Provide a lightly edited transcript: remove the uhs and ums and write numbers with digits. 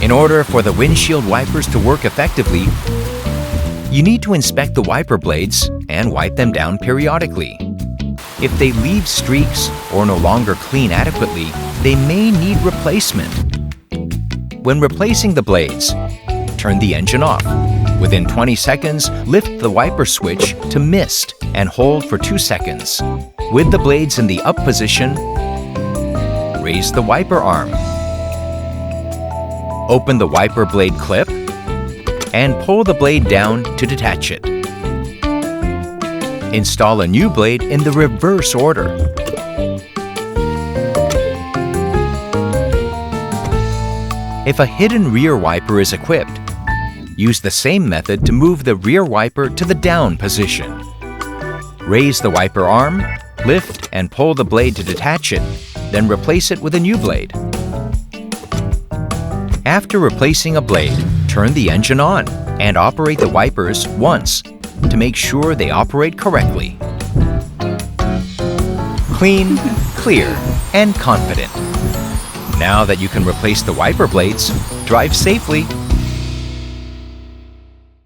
In order for the windshield wipers to work effectively, you need to inspect the wiper blades and wipe them down periodically. If they leave streaks or no longer clean adequately, they may need replacement. When replacing the blades, turn the engine off. Within 20 seconds, lift the wiper switch to mist and hold for 2 seconds. With the blades in the up position, raise the wiper arm. Open the wiper blade clip and pull the blade down to detach it. Install a new blade in the reverse order. If a hidden rear wiper is equipped, use the same method to move the rear wiper to the down position. Raise the wiper arm, lift and pull the blade to detach it, then replace it with a new blade. After replacing a blade, turn the engine on and operate the wipers once to make sure they operate correctly. Clean, clear, and confident. Now that you can replace the wiper blades, drive safely